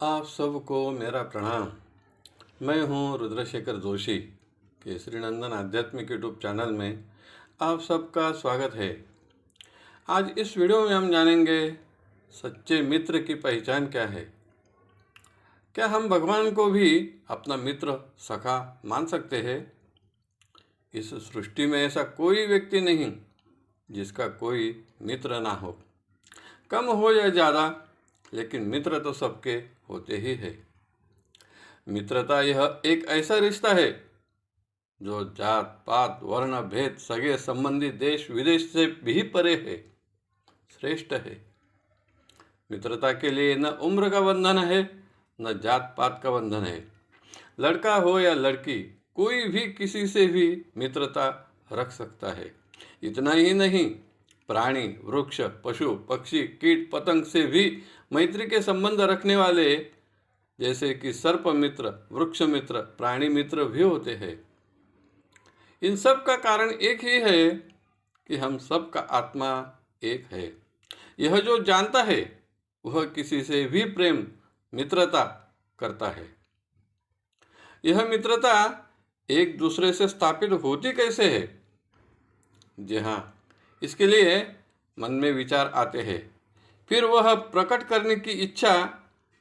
आप सबको मेरा प्रणाम। मैं हूं रुद्रशेखर जोशी के श्रीनंदन आध्यात्मिक यूट्यूब चैनल में आप सबका स्वागत है। आज इस वीडियो में हम जानेंगे सच्चे मित्र की पहचान क्या है। क्या हम भगवान को भी अपना मित्र सखा मान सकते हैं? इस सृष्टि में ऐसा कोई व्यक्ति नहीं जिसका कोई मित्र ना हो, कम हो या ज़्यादा, लेकिन मित्र तो सबके होते ही है। मित्रता यह एक ऐसा रिश्ता है जो जात पात वर्ण भेद सगे संबंधी देश विदेश से भी परे है, श्रेष्ठ है। मित्रता के लिए न उम्र का बंधन है, न जात पात का बंधन है। लड़का हो या लड़की, कोई भी किसी से भी मित्रता रख सकता है। इतना ही नहीं, प्राणी वृक्ष पशु पक्षी कीट पतंग से भी मैत्री के संबंध रखने वाले, जैसे कि सर्प मित्र, वृक्ष मित्र, प्राणी मित्र भी होते हैं। इन सब का कारण एक ही है कि हम सब का आत्मा एक है। यह जो जानता है वह किसी से भी प्रेम मित्रता करता है। यह मित्रता एक दूसरे से स्थापित होती कैसे है? जी हाँ, इसके लिए मन में विचार आते हैं, फिर वह प्रकट करने की इच्छा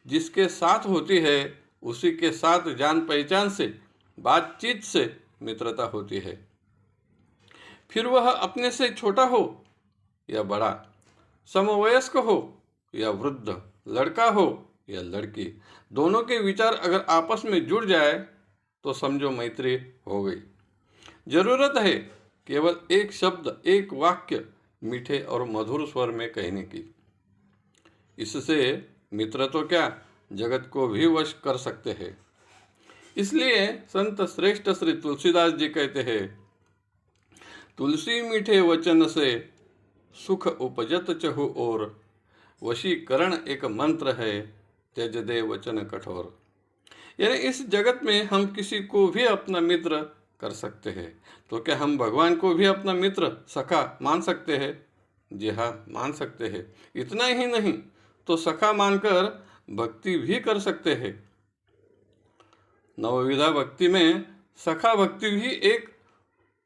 जिसके साथ होती है उसी के साथ जान पहचान से, बातचीत से मित्रता होती है। फिर वह अपने से छोटा हो या बड़ा, समवयस्क हो या वृद्ध, लड़का हो या लड़की, दोनों के विचार अगर आपस में जुड़ जाए तो समझो मैत्री हो गई। जरूरत है केवल एक शब्द, एक वाक्य मीठे और मधुर स्वर में कहने की। इससे मित्र तो क्या, जगत को भी वश कर सकते हैं। इसलिए संत श्रेष्ठ श्री तुलसीदास जी कहते हैं, तुलसी मीठे वचन से सुख उपजत चहु और, वशीकरण एक मंत्र है त्यज दे वचन कठोर। यानी इस जगत में हम किसी को भी अपना मित्र कर सकते हैं, तो क्या हम भगवान को भी अपना मित्र सखा मान सकते हैं? जी हाँ, मान सकते हैं। इतना ही नहीं तो सखा मानकर भक्ति भी कर सकते हैं। नवविधा भक्ति में सखा भक्ति भी एक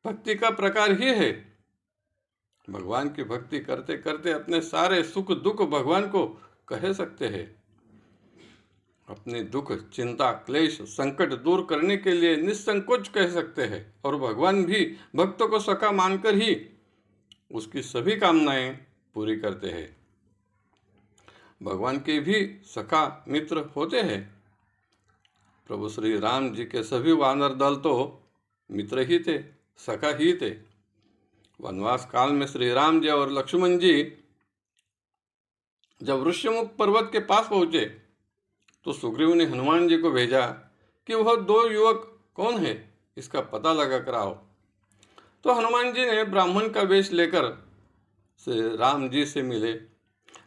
भक्ति का प्रकार ही है। भगवान की भक्ति करते करते अपने सारे सुख दुख भगवान को कह सकते हैं। अपने दुख चिंता क्लेश संकट दूर करने के लिए निसंकोच कह सकते हैं, और भगवान भी भक्तों को सखा मानकर ही उसकी सभी कामनाएं पूरी करते हैं। भगवान के भी सखा मित्र होते हैं। प्रभु श्री राम जी के सभी वानर दल तो मित्र ही थे, सखा ही थे। वनवास काल में श्री राम जी और लक्ष्मण जी जब ऋष्यमुख पर्वत के पास पहुंचे तो सुग्रीव ने हनुमान जी को भेजा कि वह दो युवक कौन है, इसका पता लगा कर आओ। तो हनुमान जी ने ब्राह्मण का वेश लेकर श्री राम जी से मिले,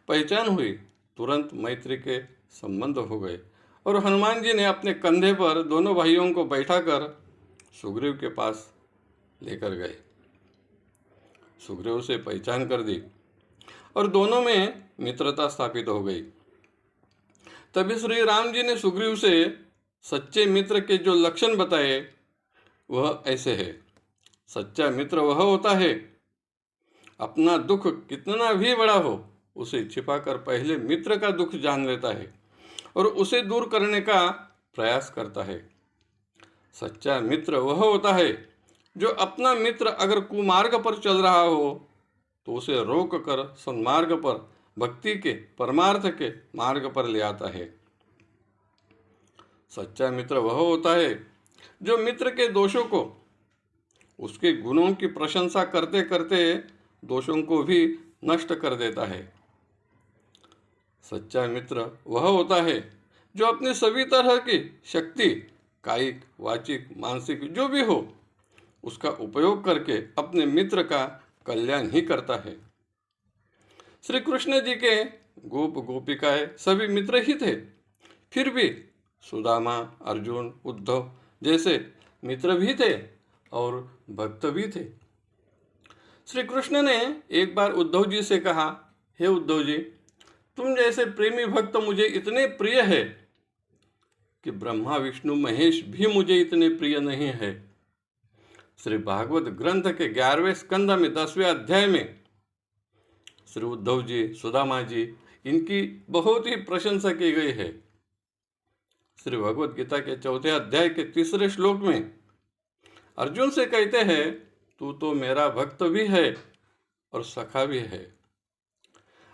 पहचान हुई, तुरंत मैत्री के संबंध हो गए, और हनुमान जी ने अपने कंधे पर दोनों भाइयों को बैठाकर सुग्रीव के पास लेकर गए। सुग्रीव से पहचान कर दी और दोनों में मित्रता स्थापित हो गई। तभी श्री राम जी ने सुग्रीव से सच्चे मित्र के जो लक्षण बताए वह ऐसे है। सच्चा मित्र वह होता है, अपना दुख कितना भी बड़ा हो उसे छिपाकर पहले मित्र का दुख जान लेता है और उसे दूर करने का प्रयास करता है। सच्चा मित्र वह होता है जो अपना मित्र अगर कुमार्ग पर चल रहा हो तो उसे रोक कर सन्मार्ग पर, भक्ति के परमार्थ के मार्ग पर ले आता है। सच्चा मित्र वह होता है जो मित्र के दोषों को, उसके गुणों की प्रशंसा करते करते दोषों को भी नष्ट कर देता है। सच्चा मित्र वह होता है जो अपनी सभी तरह की शक्ति, कायिक वाचिक मानसिक जो भी हो, उसका उपयोग करके अपने मित्र का कल्याण ही करता है। श्री कृष्ण जी के गोप गोपिकाएं सभी मित्र ही थे, फिर भी सुदामा, अर्जुन, उद्धव जैसे मित्र भी थे और भक्त भी थे। श्री कृष्ण ने एक बार उद्धव जी से कहा, हे उद्धव जी, तुम जैसे प्रेमी भक्त मुझे इतने प्रिय है कि ब्रह्मा विष्णु महेश भी मुझे इतने प्रिय नहीं है। श्री भागवत ग्रंथ के 11वें स्कंद में 10वें अध्याय में श्री उद्धव जी, सुदामा जी, इनकी बहुत ही प्रशंसा की गई है। श्री भगवत गीता के 4थे अध्याय के 3रे श्लोक में अर्जुन से कहते हैं, तू तो मेरा भक्त भी है और सखा भी है।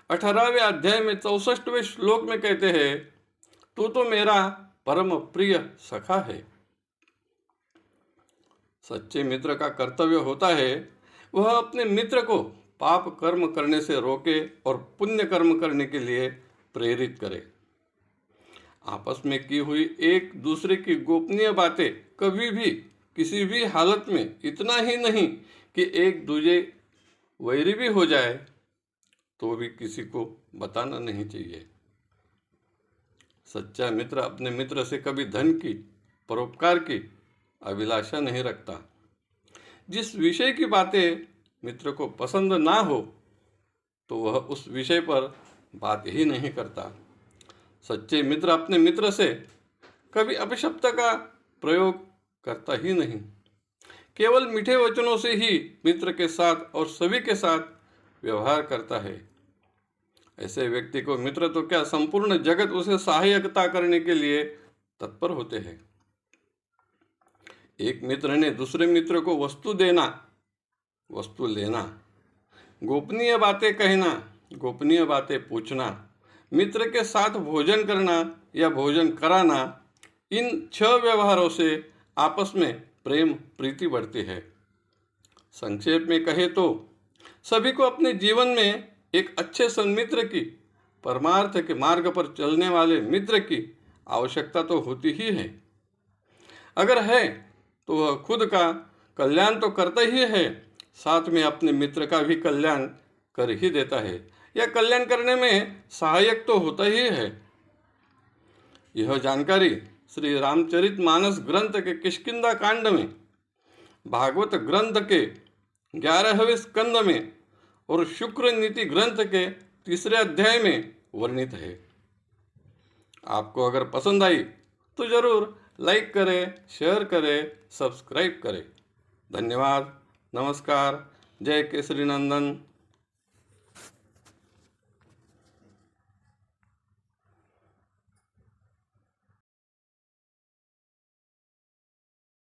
18वें अध्याय में 64वें श्लोक में कहते हैं, तू तो मेरा परम प्रिय सखा है। सच्चे मित्र का कर्तव्य होता है वह अपने मित्र को पाप कर्म करने से रोके और पुण्य कर्म करने के लिए प्रेरित करे। आपस में की हुई एक दूसरे की गोपनीय बातें कभी भी किसी भी हालत में, इतना ही नहीं कि एक दूसरे वैरी भी हो जाए तो भी किसी को बताना नहीं चाहिए। सच्चा मित्र अपने मित्र से कभी धन की, परोपकार की अभिलाषा नहीं रखता। जिस विषय की बातें मित्र को पसंद ना हो तो वह उस विषय पर बात ही नहीं करता। सच्चे मित्र अपने मित्र से कभी अपशब्द का प्रयोग करता ही नहीं। केवल मीठे वचनों से ही मित्र के साथ और सभी के साथ व्यवहार करता है। ऐसे व्यक्ति को मित्र तो क्या, संपूर्ण जगत उसे सहायता करने के लिए तत्पर होते हैं। एक मित्र ने दूसरे मित्र को वस्तु देना, वस्तु लेना, गोपनीय बातें कहना, गोपनीय बातें पूछना, मित्र के साथ भोजन करना या भोजन कराना, इन 6 व्यवहारों से आपस में प्रेम प्रीति बढ़ती है। संक्षेप में कहे तो सभी को अपने जीवन में एक अच्छे सन्मित्र की, परमार्थ के मार्ग पर चलने वाले मित्र की आवश्यकता तो होती ही है। अगर है तो वह खुद का कल्याण तो करता ही है, साथ में अपने मित्र का भी कल्याण कर ही देता है, या कल्याण करने में सहायक तो होता ही है। यह जानकारी श्री रामचरितमानस ग्रंथ के किष्किंधा कांड में, भागवत ग्रंथ के 11वें स्कंद में और शुक्र नीति ग्रंथ के 3रे अध्याय में वर्णित है। आपको अगर पसंद आई तो जरूर लाइक करें, शेयर करें, सब्सक्राइब करें। धन्यवाद। नमस्कार। जय केसरी नंदन।